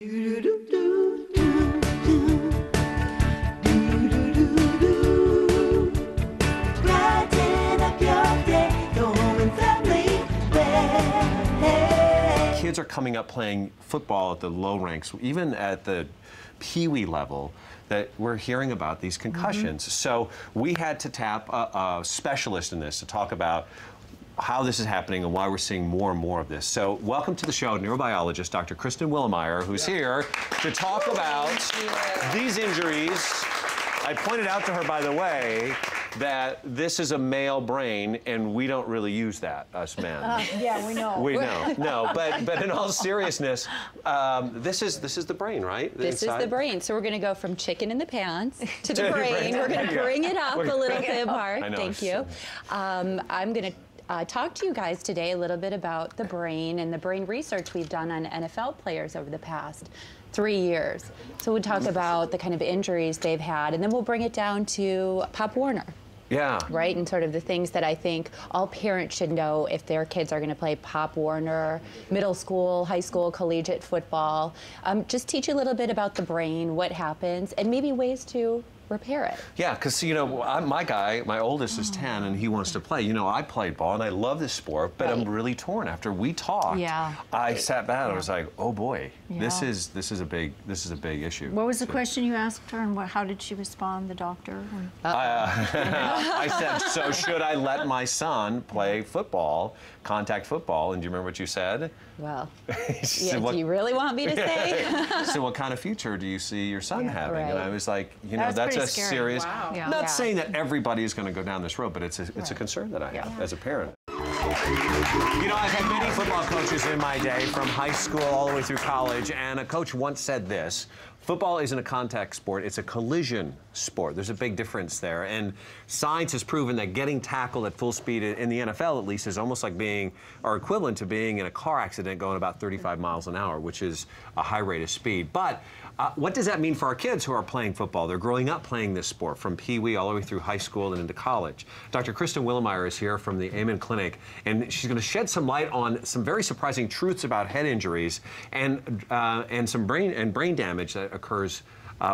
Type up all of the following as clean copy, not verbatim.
Kids are coming up playing football at the low ranks, even at the pee-wee level, that we're hearing about these concussions. So we had to tap a specialist in this to talk about how this is happening and why we're seeing more and more of this. So welcome to the show, neurobiologist Dr. Kristen Willeumier, who's here to talk about these injuries. I pointed out to her, by the way, that this is a male brain, and we don't really use that, us men. Yeah, we know. We know. No, but in all seriousness, this is the brain, right? This is the brain. So we're going to go from chicken in the pants to the brain. We're going to bring it up a little bit, Mark. Thank you. I'm going to talk to you guys today a little bit about the brain and the brain research we've done on NFL players over the past 3 years. So we'll talk about the kind of injuries they've had, and then we'll bring it down to Pop Warner. Yeah. Right, and sort of the things that I think all parents should know if their kids are going to play Pop Warner, middle school, high school, collegiate football. Just teach you a little bit about the brain, what happens, and maybe ways to repair it. Yeah, because, you know, my oldest is 10, and he wants to play. You know, I played ball, and I love this sport, but I'm really torn. After we talked, I sat back and I was like, oh boy, this is a big issue. What was the question you asked her, and how did she respond, the doctor? I said, so should I let my son play football, contact football? And do you remember what you said? Well, said, do you really want me to say? So what kind of future do you see your son having? Right. And I was like, you know, that's a serious, not saying that everybody is going to go down this road, but it's a concern that I have as a parent. You know, I've had many football coaches in my day, from high school all the way through college, and a coach once said this: football isn't a contact sport, it's a collision sport. There's a big difference there, and science has proven that getting tackled at full speed, in the NFL at least, is almost like being, or equivalent to being in a car accident going about 35 miles an hour, which is a high rate of speed. But what does that mean for our kids who are playing football? They're growing up playing this sport from pee-wee all the way through high school and into college. Dr. Kristen Willeumier is here from the Amen Clinic, and she's going to shed some light on some very surprising truths about head injuries and some brain damage that occurs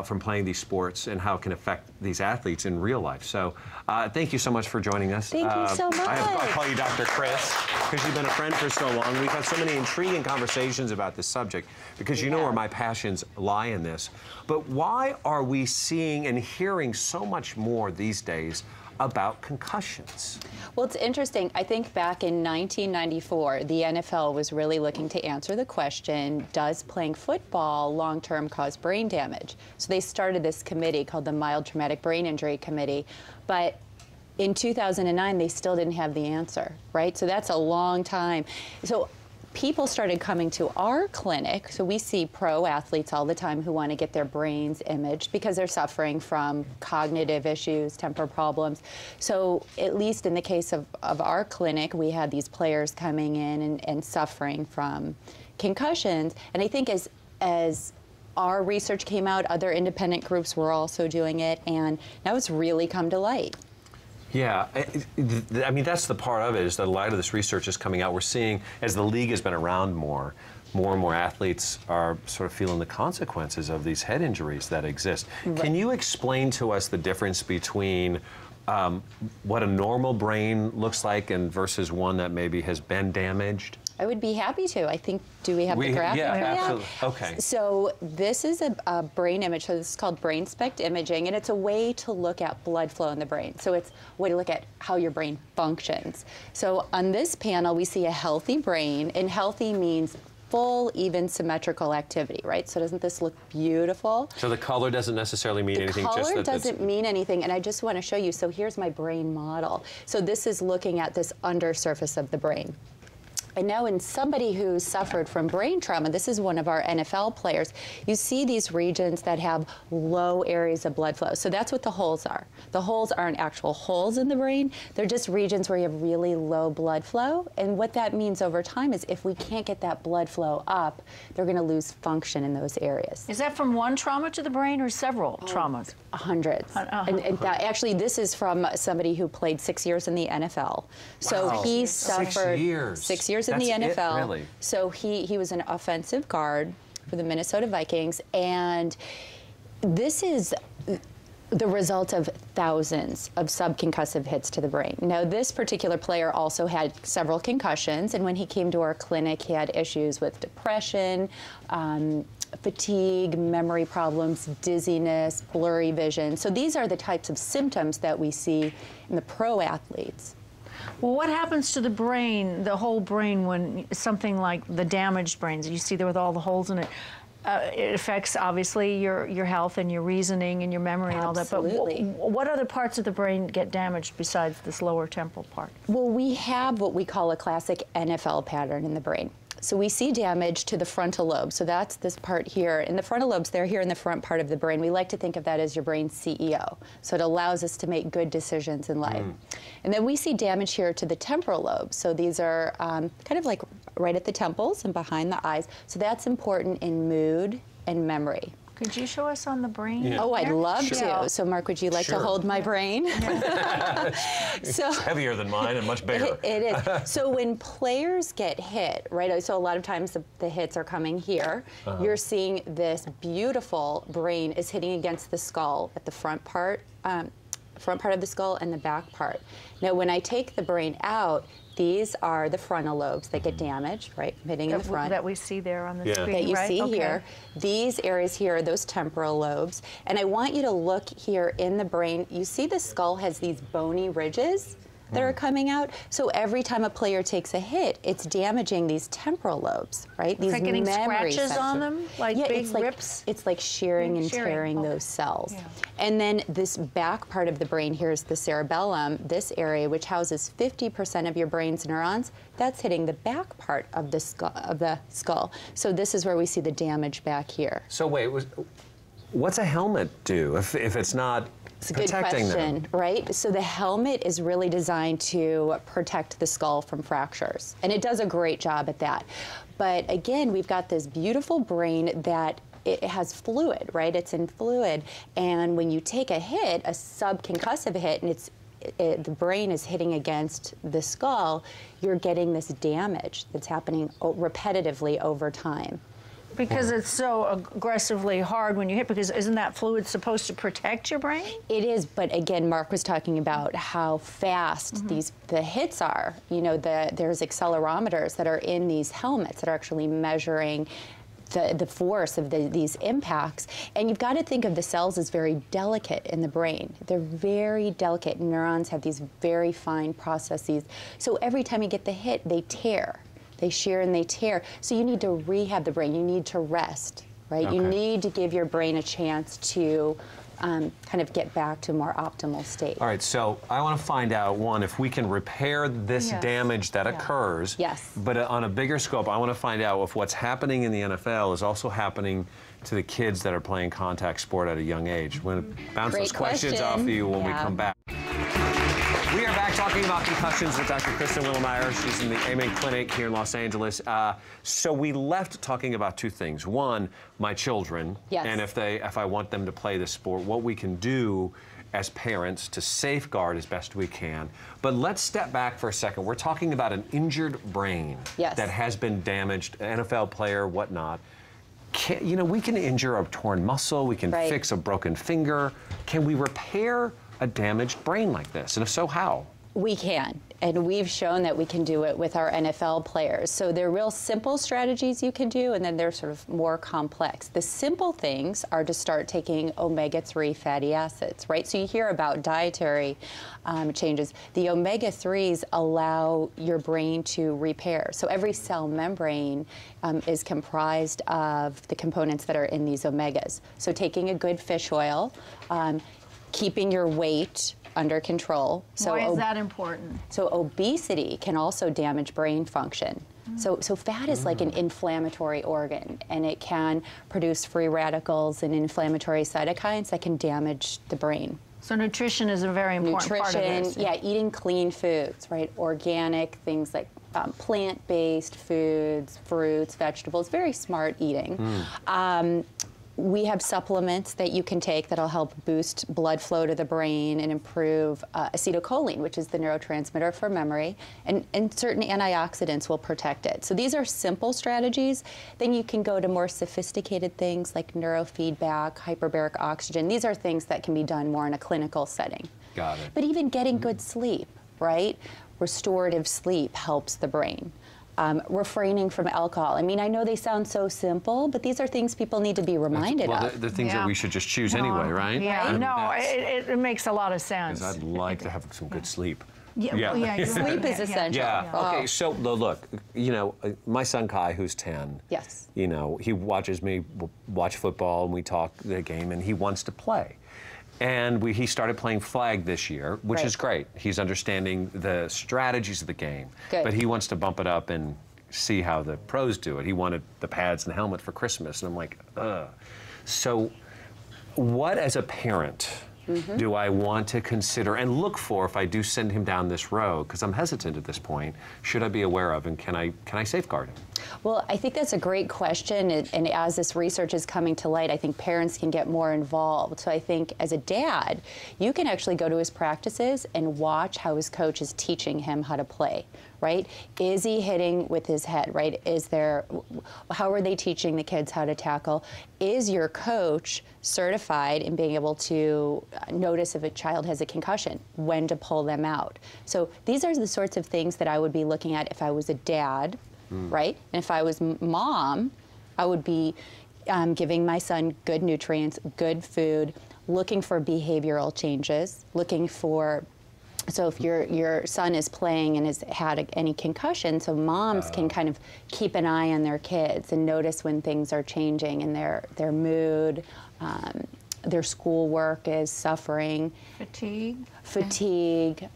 from playing these sports and how it can affect these athletes in real life. So thank you so much for joining us. Thank you so much. I call you Dr. Chris because you've been a friend for so long. We've had so many intriguing conversations about this subject because you know where my passions lie in this. But why are we seeing and hearing so much more these days about concussions? Well, it's interesting. I think back in 1994, the NFL was really looking to answer the question, does playing football long-term cause brain damage? So they started this committee called the Mild Traumatic Brain Injury Committee. But in 2009, they still didn't have the answer, right? So that's a long time. So people started coming to our clinic. So we see pro athletes all the time who want to get their brains imaged because they're suffering from cognitive issues, temper problems. So at least in the case of our clinic, we had these players coming in and suffering from concussions. And I think as our research came out, other independent groups were also doing it, and now it's really come to light. Yeah, I mean, that's the part of it, is that a lot of this research is coming out. We're seeing, as the league has been around more and more athletes are sort of feeling the consequences of these head injuries that exist. Right. Can you explain to us the difference between what a normal brain looks like and versus one that maybe has been damaged? I would be happy to. I think, do we have the graphic? Yeah, absolutely. Okay. So this is a brain image. So this is called brain SPECT imaging, and it's a way to look at blood flow in the brain. So it's a way to look at how your brain functions. So on this panel, we see a healthy brain, and healthy means full, even, symmetrical activity, right? So doesn't this look beautiful? So the color doesn't necessarily mean anything? The color doesn't mean anything, and I just want to show you. So here's my brain model. So this is looking at this undersurface of the brain. And now in somebody who suffered from brain trauma, this is one of our NFL players, you see these regions that have low areas of blood flow. So that's what the holes are. The holes aren't actual holes in the brain. They're just regions where you have really low blood flow. And what that means over time is if we can't get that blood flow up, they're going to lose function in those areas. Is that from one trauma to the brain or several traumas? Hundreds. And that, actually, this is from somebody who played 6 years in the NFL. So he suffered 6 years. 6 years in the NFL. Really? So he was an offensive guard for the Minnesota Vikings, and this is the result of thousands of subconcussive hits to the brain. Now, this particular player also had several concussions, and when he came to our clinic, he had issues with depression, fatigue, memory problems, dizziness, blurry vision. So these are the types of symptoms that we see in the pro athletes. Well, what happens to the brain, the whole brain, when something like the damaged brains, you see there with all the holes in it, it affects, obviously, your health and your reasoning and your memory and all that. But what other parts of the brain get damaged besides this lower temporal part? Well, we have what we call a classic NFL pattern in the brain. So we see damage to the frontal lobe. So that's this part here. And the frontal lobes, they're here in the front part of the brain. We like to think of that as your brain's CEO. So it allows us to make good decisions in life. And then we see damage here to the temporal lobe. So these are kind of like right at the temples and behind the eyes. So that's important in mood and memory. Could you show us on the brain? Yeah. Oh, I'd love to. So, Mark, would you like to hold my brain? So, it's heavier than mine and much bigger. It is. So when players get hit, right, so a lot of times the hits are coming here. You're seeing this beautiful brain is hitting against the skull at the front part of the skull and the back part. Now, when I take the brain out, these are the frontal lobes that get damaged, right, hitting in the front. That we see there on the screen, that you see here. These areas here are those temporal lobes. And I want you to look here in the brain. You see the skull has these bony ridges that are coming out. So every time a player takes a hit, it's damaging these temporal lobes, right? These it's like getting scratches on them, like big rips? It's like shearing and tearing those cells. Yeah. And then this back part of the brain, here's the cerebellum, this area, which houses 50% of your brain's neurons, that's hitting the back part of the skull. So this is where we see the damage back here. So wait, what's a helmet do if it's not It's a good question, right? So the helmet is really designed to protect the skull from fractures, and it does a great job at that. But again, we've got this beautiful brain that it has fluid, right? It's in fluid, and when you take a hit, a subconcussive hit, and the brain is hitting against the skull, you're getting this damage that's happening repetitively over time. Because it's so aggressively hard when you hit, because isn't that fluid supposed to protect your brain? It is, but again, Mark was talking about how fast the hits are. You know, there's accelerometers that are in these helmets that are actually measuring the force of these impacts. And you've got to think of the cells as very delicate in the brain. They're very delicate. Neurons have these very fine processes. So every time you get the hit, they tear. They shear and they tear. So you need to rehab the brain. You need to rest, right? Okay. You need to give your brain a chance to kind of get back to a more optimal state. All right, so I want to find out, one, if we can repair this damage that occurs. Yes. But on a bigger scope, I want to find out if what's happening in the NFL is also happening to the kids that are playing contact sport at a young age. We're going to bounce those questions off of you when we come back. We are back talking about concussions with Dr. Kristen Willeumier. She's in the AMA Clinic here in Los Angeles. So we left talking about two things. One, my children, and if I want them to play this sport, what we can do as parents to safeguard as best we can. But let's step back for a second. We're talking about an injured brain that has been damaged, an NFL player, whatnot. You know, we can injure a torn muscle, we can fix a broken finger. Can we repair a damaged brain like this? And if so, how? We can, and we've shown that we can do it with our NFL players. So they're real simple strategies you can do, and then they're sort of more complex. The simple things are to start taking omega-3 fatty acids, right? So you hear about dietary changes. The omega-3s allow your brain to repair. So every cell membrane is comprised of the components that are in these omegas. So taking a good fish oil, keeping your weight under control. So why is that important? So obesity can also damage brain function. So fat is like an inflammatory organ, and it can produce free radicals and inflammatory cytokines that can damage the brain. So nutrition is a very important part of this. Yeah, eating clean foods, right? Organic things like plant-based foods, fruits, vegetables, very smart eating. we have supplements that you can take that'll help boost blood flow to the brain and improve acetylcholine, which is the neurotransmitter for memory, and certain antioxidants will protect it. So these are simple strategies. Then you can go to more sophisticated things like neurofeedback, hyperbaric oxygen. These are things that can be done more in a clinical setting. Got it. But even getting good sleep, right? Restorative sleep helps the brain. Refraining from alcohol. I mean, I know they sound so simple, but these are things people need to be reminded of. They're things that we should just choose anyway, right? Yeah, it makes a lot of sense. Because I'd like to have some good sleep. Sleep is essential. Okay, so look, you know, my son Kai, who's 10, yes, you know, he watches me watch football and we talk the game and he wants to play. And he started playing flag this year, which is great. He's understanding the strategies of the game. Good. But he wants to bump it up and see how the pros do it. He wanted the pads and the helmet for Christmas. And I'm like, ugh. So what, as a parent, do I want to consider and look for if I do send him down this road? Because I'm hesitant at this point. Should I be aware of, and can I safeguard him? Well, I think that's a great question, and as this research is coming to light, I think parents can get more involved. So I think as a dad, you can actually go to his practices and watch how his coach is teaching him how to play, right? Is he hitting with his head, right? How are they teaching the kids how to tackle? Is your coach certified in being able to notice if a child has a concussion, when to pull them out? So these are the sorts of things that I would be looking at if I was a dad, right? And if I was mom, I would be giving my son good nutrients, good food, looking for behavioral changes, looking for, so if your son is playing and has had any concussion, so moms can kind of keep an eye on their kids and notice when things are changing in their mood, their schoolwork is suffering. Fatigue,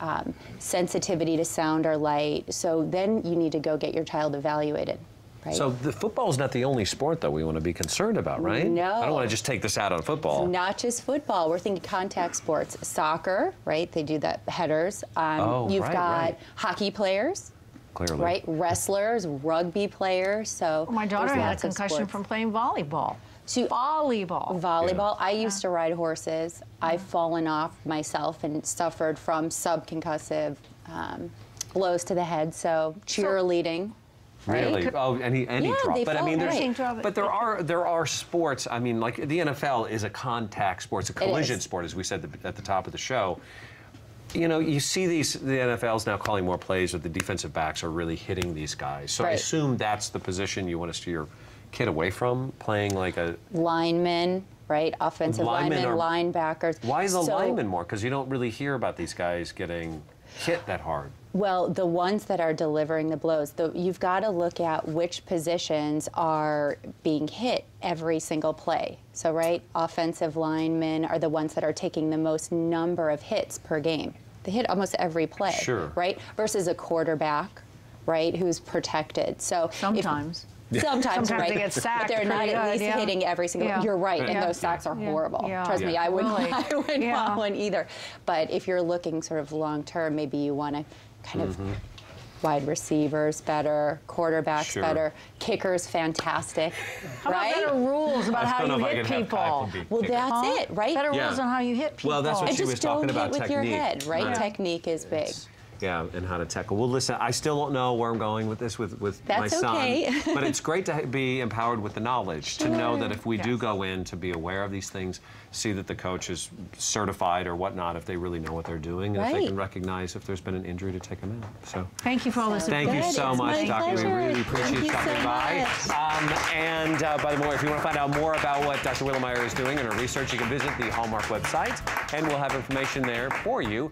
sensitivity to sound or light. So then you need to go get your child evaluated. Right? So the football is not the only sport that we want to be concerned about, right? No. I don't want to just take this out on football. It's not just football. We're thinking contact sports. Soccer, right? They do that, headers. You've got hockey players. Clearly. Right? Wrestlers, rugby players. So my daughter had a concussion from playing volleyball. Volleyball. I used to ride horses. I've fallen off myself and suffered from subconcussive blows to the head. So cheerleading. Really? Right? Oh, any drop. But I mean, but there are sports. I mean, like the NFL is a contact sport, it's a collision sport, as we said at the top of the show. You know, you see the NFL's now calling more plays where the defensive backs are really hitting these guys. So I assume that's the position you want to steer your kid away from, playing like a lineman, right? Offensive linemen, linebackers. Why is the lineman more? Because you don't really hear about these guys getting hit that hard. Well, the ones that are delivering the blows, you've got to look at which positions are being hit every single play. So, right, offensive linemen are the ones that are taking the most number of hits per game. They hit almost every play, right? Versus a quarterback, right, who's protected. So sometimes. Sometimes right? They get sacked, but they're not at least hitting every single. You're right, and those sacks are horrible. Trust me, I wouldn't want one either. But if you're looking sort of long term, maybe you want to kind of wide receivers better, quarterbacks better, kickers fantastic, right? Better rules about how you hit people. Well, that's it, right? Better rules on how you hit people. Well, that's what she was talking about. Just don't hit with your head, right? Technique is big. Yeah, and how to tackle. Well, listen, I still don't know where I'm going with this with my son. Okay. But it's great to be empowered with the knowledge, to know that if we do go in, to be aware of these things, see that the coach is certified or whatnot, if they really know what they're doing, and if they can recognize if there's been an injury to take them out. So thank you for all this. Thank you so much, Doctor. We really appreciate you stopping by. And by the way, if you want to find out more about what Dr. Willeumier is doing in her research, you can visit the Hallmark website, and we'll have information there for you.